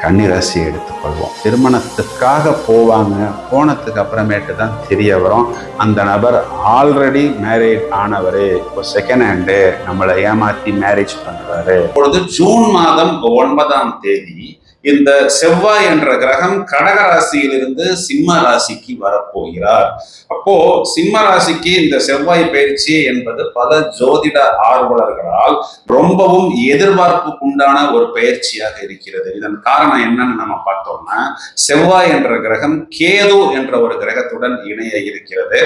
கன்னிராசியை எடுத்துக்கொள்வோம். திருமணத்துக்காக போவாங்க, போனதுக்கு அப்புறமேட்டு தான் தெரிய வரும் அந்த நபர் ஆல்ரெடி மேரேஜ் ஆனவர், இப்போ செகண்ட் ஹேண்டு நம்மளை ஏமாத்தி மேரேஜ் பண்றாரு. இப்பொழுது ஜூன் மாதம் 9ஆம் தேதி இந்த செவ்வாய் என்ற கிரகம் கடக ராசியிலிருந்து சிம்ம ராசிக்கு வரப்போகிறார். அப்போ சிம்ம ராசிக்கு இந்த செவ்வாய் பயிற்சி என்பது பல ஜோதிட ஆர்வலர்களால் ரொம்பவும் எதிர்பார்ப்புக்குண்டான ஒரு பயிற்சியாக இருக்கிறது. இதன் காரணம் என்னன்னு நம்ம பார்த்தோம்னா, செவ்வாய் என்ற கிரகம் கேது என்ற ஒரு கிரகத்துடன் இணைய இருக்கிறது.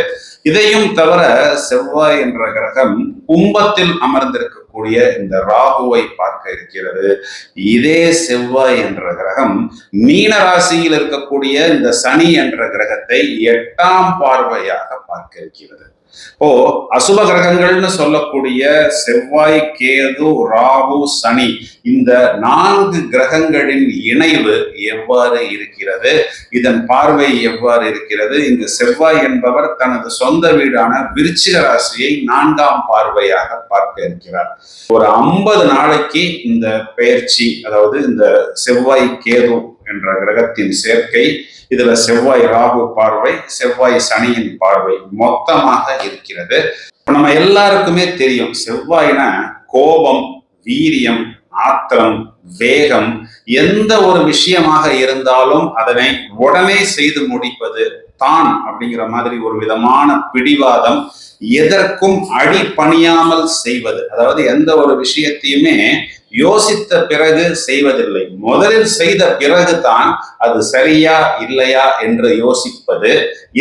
இதையும் தவிர செவ்வாய் என்ற கிரகம் கும்பத்தில் அமர்ந்திருக்கக்கூடிய இந்த ராகுவை பார்க்க இருக்கிறது. இதே செவ்வாய் என்ற கிரகம் மீன ராசியில் இருக்கக்கூடிய இந்த சனி என்ற கிரகத்தை 8ஆம் பார்வையாக பார்க்க இருக்கிறது. அசுப கிரகங்கள்னு சொல்லக்கூடிய செவ்வாய், கேது, ராகு, சனி, இந்த 4 கிரகங்களின் இணைவு எவ்வாறு இருக்கிறது, இதன் பார்வை எவ்வாறு இருக்கிறது? இந்த செவ்வாய் என்பவர் தனது சொந்த வீடான விருச்சிக ராசியை 4ஆம் பார்வையாக பார்க்க இருக்கிறார். ஒரு 50 நாளைக்கு இந்த பெயர்ச்சி, அதாவது இந்த செவ்வாய் கேது என்ற கிரகத்தின் சேர்க்கை, இதுல செவ்வாய் ராகு பார்வை, செவ்வாய் சனியின் பார்வை மொத்தமாக இருக்கிறது. நம்ம எல்லாருக்குமே தெரியும், செவ்வாய்னா கோபம், வீரியம், ஆத்திரம், வேகம், எந்த ஒரு விஷயமாக இருந்தாலும் அதனை உடனே செய்து முடிப்பது தான் அப்படிங்கிற மாதிரி ஒரு விதமான பிடிவாதம், எதற்கும் அடி பணியாமல் செய்வது. அதாவது எந்த ஒரு விஷயத்தையுமே யோசித்த பிறகு செய்வதில்லை, முதலில் செய்த பிறகுதான் அது சரியா இல்லையா என்று யோசிப்பது.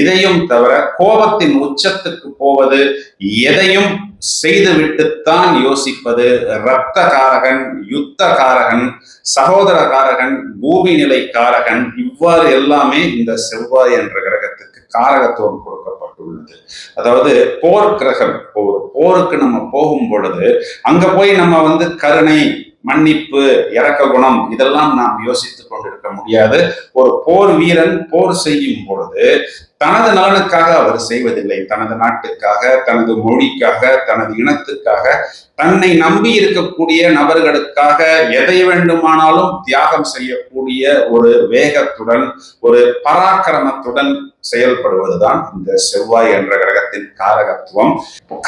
இதையும் தவிர கோபத்தின் உச்சத்துக்கு போவது, எதையும் செய்துவிட்டுத்தான் யோசிப்பது. இரத்த காரகன், யுத்த காரகன், சகோதர காரகன், பூமி நிலை காரகன், இவ்வாறு எல்லாமே இந்த செவ்வாய் என்ற கிரகத்துக்கு காரகத்துவம் கொடுக்கப்பட்டுள்ளது. அதாவது போர் கிரகம். போருக்கு நம்ம போகும் பொழுது அங்க போய் நம்ம கருணை, மன்னிப்பு, இரக்க குணம் இதெல்லாம் நாம் யோசித்துக் கொண்டிருக்க முடியாது. ஒரு போர் வீரன் போர் செய்யும் பொழுது தனது நலனுக்காக அவர் செய்வதில்லை, தனது நாட்டுக்காக, தனது மொழிக்காக, தனது இனத்துக்காக, தன்னை நம்பி இருக்கக்கூடிய நபர்களுக்காக எதை வேண்டுமானாலும் தியாகம் செய்யக்கூடிய ஒரு வேகத்துடன், ஒரு பராக்கிரமத்துடன் செயல்படுவதுதான் இந்த செவ்வாய் என்ற கிரகத்தின் காரகத்துவம்.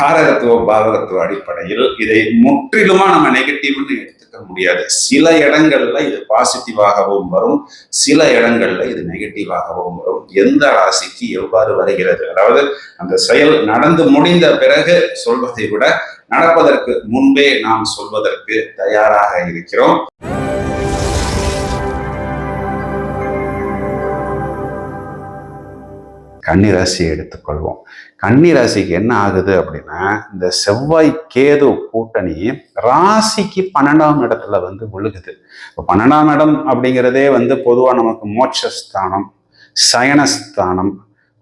காரகத்துவ பாவகத்துவ அடிப்படையில் இதை முற்றிலுமா நம்ம நெகட்டிவ்னு எடுத்துக்க முடியாது. சில இடங்கள்ல இது பாசிட்டிவாகவும் வரும், சில இடங்கள்ல இது நெகட்டிவாகவும் வரும். எந்த ராசிக்கு எவ்வாறு வருகிறது, அதாவது அந்த செயல் நடந்து முடிந்த பிறகு சொல்வதை விட நடப்பதற்கு முன்பே நாம் சொல்வதற்கு தயாராக இருக்கிறோம். கன்னிராசியை எடுத்துக்கொள்வோம். கன்னிராசிக்கு என்ன ஆகுது அப்படின்னா, இந்த செவ்வாய் கேது கூட்டணி ராசிக்கு 12ஆம் இடத்துல விழுகுது. இப்போ 12ஆம் இடம் அப்படிங்கிறதே பொதுவா நமக்கு மோட்சஸ்தானம், சயனஸ்தானம்.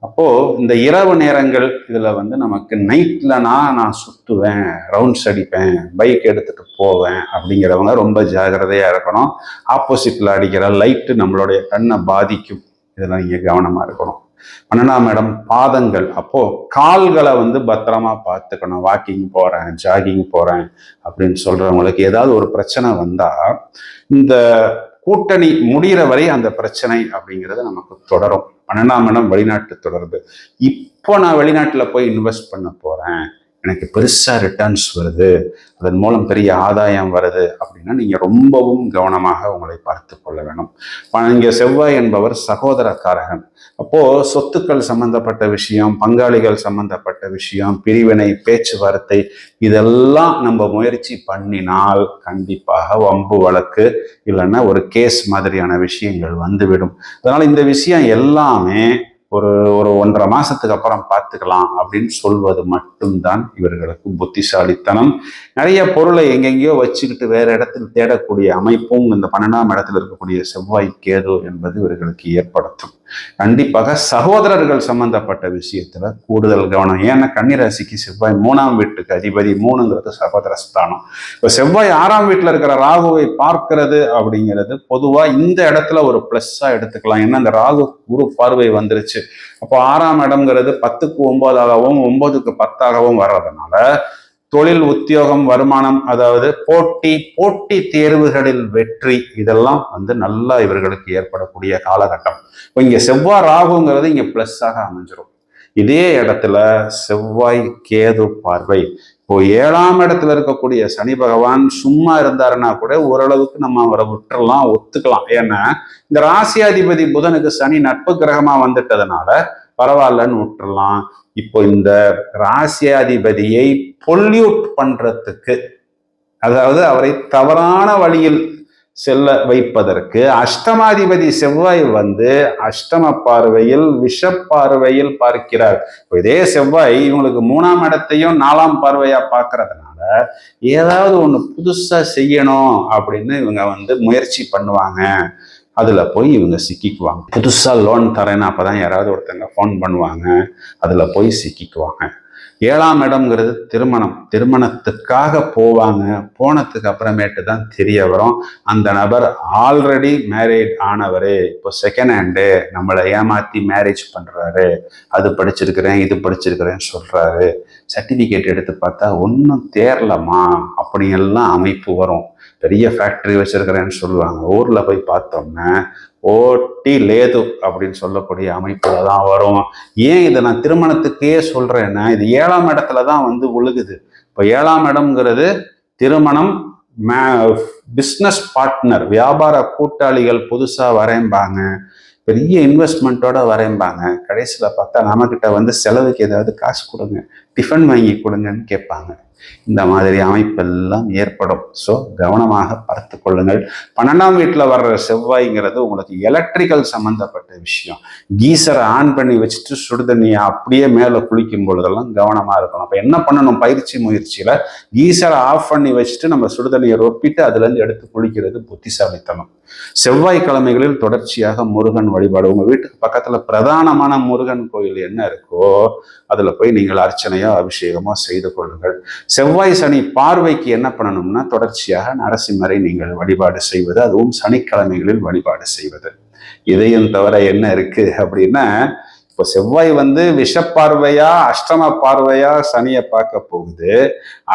அப்போ இந்த இரவு நேரங்கள் இதுல நமக்கு நைட்லனா நான் சுத்துவேன், ரவுண்ட்ஸ் அடிப்பேன், பைக் எடுத்துட்டு போவேன் அப்படிங்கிறவங்க ரொம்ப ஜாகிரதையா இருக்கணும். ஆப்போசிட்ல அடிக்கிற லைட்டு நம்மளுடைய கண்ணை பாதிக்கும், இதெல்லாம் நீங்க கவனமா இருக்கணும். 12ஆம் இடம் பாதங்கள். அப்போ கால்களை பத்திரமா பார்த்துக்கணும். வாக்கிங் போறேன், ஜாகிங் போறேன் அப்படின்னு சொல்றவங்களுக்கு ஏதாவது ஒரு பிரச்சனை வந்தா இந்த கூட்டணி முடிகிற வரை அந்த பிரச்சனை அப்படிங்கிறது நமக்கு தொடரும். 12ஆம் இடம் வெளிநாட்டு தொடர்பு. இப்போ நான் வெளிநாட்டுல போய் இன்வெஸ்ட் பண்ண போறேன், எனக்கு பெருசா ரிட்டர்ன்ஸ் வருது, அதன் மூலம் பெரிய ஆதாயம் வருது அப்படின்னா நீங்க ரொம்பவும் கவனமாக உங்களை பார்த்து கொள்ள வேணும். இங்க செவ்வாய் என்பவர் சகோதரக்காரகன். அப்போ சொத்துக்கள் சம்பந்தப்பட்ட விஷயம், பங்காளிகள் சம்பந்தப்பட்ட விஷயம், பிரிவினை, பேச்சுவார்த்தை, இதெல்லாம் நம்ம முயற்சி பண்ணினால் கண்டிப்பாக வம்பு வழக்கு இல்லைன்னா ஒரு கேஸ் மாதிரியான விஷயங்கள் வந்துவிடும். அதனால இந்த விஷயம் எல்லாமே ஒரு 1.5 மாசத்துக்கு அப்புறம் பார்த்துக்கலாம் அப்படின்னு சொல்வது மட்டும்தான் இவர்களுக்கு புத்திசாலித்தனம். நிறைய பொருளை எங்கெங்கேயோ வச்சுக்கிட்டு வேற இடத்தில் தேடக்கூடிய அமைப்பும் இந்த 12ஆம் இடத்தில் இருக்கக்கூடிய செவ்வாய் கேது என்பது இவர்களுக்கு ஏற்படுத்தும். கண்டிப்பாக சகோதரர்கள் சம்பந்தப்பட்ட விஷயத்துல கூடுதல் கவனம். ஏன்னா கன்னிராசிக்கு செவ்வாய் 3ஆம் வீட்டுக்கு அதிபதி. 3ங்கிறது சகோதரஸ்தானம். இப்ப செவ்வாய் 6ஆம் வீட்டுல இருக்கிற ராகுவை பார்க்கிறது அப்படிங்கிறது பொதுவா இந்த இடத்துல ஒரு பிளஸ்ஸா எடுத்துக்கலாம். ஏன்னா இந்த ராகு குரு பார்வை வந்துருச்சு. அப்போ 6ஆம் இடம்ங்கிறது 10க்கு 9ஆகவும் 9க்கு 10ஆகவும் வர்றதுனால தொழில், உத்தியோகம், வருமானம், அதாவது போட்டி தேர்வுகளில் வெற்றி, இதெல்லாம் வந்து நல்லா இவர்களுக்கு ஏற்படக்கூடிய காலகட்டம். இப்போ இங்க செவ்வாய் ராகுங்கிறது இங்க பிளஸ்ஸாக அமைஞ்சிரும். இதே இடத்துல செவ்வாய் கேது பார்வை. இப்போ 7ஆம் இடத்துல இருக்கக்கூடிய சனி பகவான் சும்மா இருந்தாருன்னா கூட ஓரளவுக்கு நம்ம அவரை விட்டுறலாம், ஒத்துக்கலாம். ஏன்னா இந்த ராசியாதிபதி புதனுக்கு சனி நட்பு கிரகமா வந்துட்டதுனால பரவாயில்லன்னு விட்டுறலாம். இப்போ இந்த ராசியாதிபதியை பொல்யூட் பண்றதுக்கு, அதாவது அவரை தவறான வழியில் செல்ல வைப்பதற்கு அஷ்டமாதிபதி செவ்வாய் வந்து அஷ்டம பார்வையில் விஷ பார்வையில் பார்க்கிறார். இதே செவ்வாய் இவங்களுக்கு 3ஆம் இடத்தையும் 4ஆம் பார்வையா பார்க்கறதுனால ஏதாவது ஒண்ணு புதுசா செய்யணும் அப்படின்னு இவங்க வந்து முயற்சி பண்ணுவாங்க. அதுல போய் இவங்க சிக்கிக்குவாங்க. புதுசா லோன் தரேன்னு அப்பதான் யாராவது ஒருத்தங்க ஃபோன் பண்ணுவாங்க, அதுல போய் சிக்கிக்குவாங்க. 7ஆம் இடம்ங்கிறது திருமணத்துக்காக போவாங்க. போனதுக்கு அப்புறமேட்டு தான் தெரிய வரும் அந்த நபர் ஆல்ரெடி மேரேஜ் ஆனவரு, இப்போ செகண்ட் ஹேண்டு நம்மளை ஏமாத்தி மேரேஜ் பண்றாரு. அது படிச்சிருக்கிறேன் இது படிச்சிருக்கிறேன்னு சொல்றாரு. சர்டிபிகேட் எடுத்து பார்த்தா ஒன்றும் தேரலமா அப்படியெல்லாம் அமைப்பு வரும். பெரிய ஃபேக்டரி வச்சிருக்கிறேன்னு சொல்லுவாங்க. ஊர்ல போய் பார்த்தோம்னா ஓட்டி லேது அப்படின்னு சொல்லக்கூடிய அமைப்புல தான் வரும். ஏன் இதை நான் திருமணத்துக்கே சொல்றேன்னா, இது 7ஆம் இடத்துல தான் வந்து ஒழுகுது. இப்போ 7ஆம் இடம்ங்கிறது திருமணம், பிஸ்னஸ் பார்ட்னர், வியாபார கூட்டாளிகள் புதுசா வரைம்பாங்க, பெரிய இன்வெஸ்ட்மெண்ட்டோட வரைம்பாங்க. கடைசியில் பார்த்தா நம்மக்கிட்ட வந்து செலவுக்கு ஏதாவது காசு கொடுங்க, டிஃபன் வாங்கி கொடுங்கன்னு கேட்பாங்க. இந்த மாதிரி அமைப்பெல்லாம் ஏற்படும். ஸோ கவனமாக பார்த்து கொள்ளுங்கள். 12ஆம் வீட்டில் வர்ற செவ்வாய்ங்கிறது உங்களுக்கு எலக்ட்ரிக்கல் சம்பந்தப்பட்ட விஷயம். கீசரை ஆன் பண்ணி வச்சுட்டு சுடுதண்ணியை அப்படியே மேலே குளிக்கும் பொழுதெல்லாம் கவனமாக இருக்கணும். அப்போ என்ன பண்ணணும், பயிற்சி முயற்சியில் கீசரை ஆஃப் பண்ணி வச்சுட்டு நம்ம சுடுதண்ணியை ரொப்பிட்டு அதுலேருந்து எடுத்து குளிக்கிறது புத்திசாலித்தனம். செவ்வாய்க்கிழமைகளில் தொடர்ச்சியாக முருகன் வழிபாடு, உங்கள் வீட்டுக்கு பக்கத்தில் பிரதானமான முருகன் கோயில் என்ன இருக்கோ அதில் போய் நீங்கள் அர்ச்சனையோ அபிஷேகமோ செய்து கொள்ளுங்கள். செவ்வாய் சனி பார்வைக்கு என்ன பண்ணணும்னா தொடர்ச்சியாக நரசிம்மரை நீங்கள் வழிபாடு செய்வது, அதுவும் சனிக்கிழமைகளில் வழிபாடு செய்வது. இதையும் தவிர என்ன இருக்கு அப்படின்னா, இப்போ செவ்வாய் வந்து விஷப்பார்வையா அஷ்டம பார்வையா சனியை பார்க்க போகுது.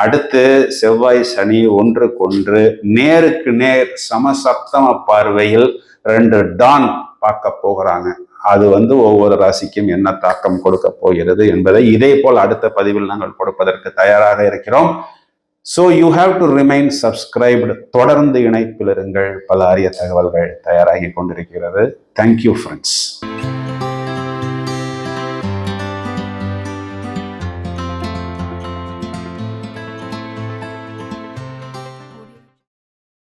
அடுத்து செவ்வாய் சனி ஒன்றுக்கொன்று நேருக்கு நேர் சமசப்தம பார்வையில் 2 டான் பார்க்க போகிறாங்க. அது வந்து ஒவ்வொரு ராசிக்கும் என்ன தாக்கம் கொடுக்க போகிறது என்பதை இதே போல் அடுத்த பதிவில் நாங்கள் கொடுப்பதற்கு தயாராக இருக்கிறோம். So you have to remain subscribed. தொடர்ந்து இணைப்பில் இருங்கள். பல அரிய தகவல்கள் தயாராகி கொண்டிருக்கிறது. Thank you friends.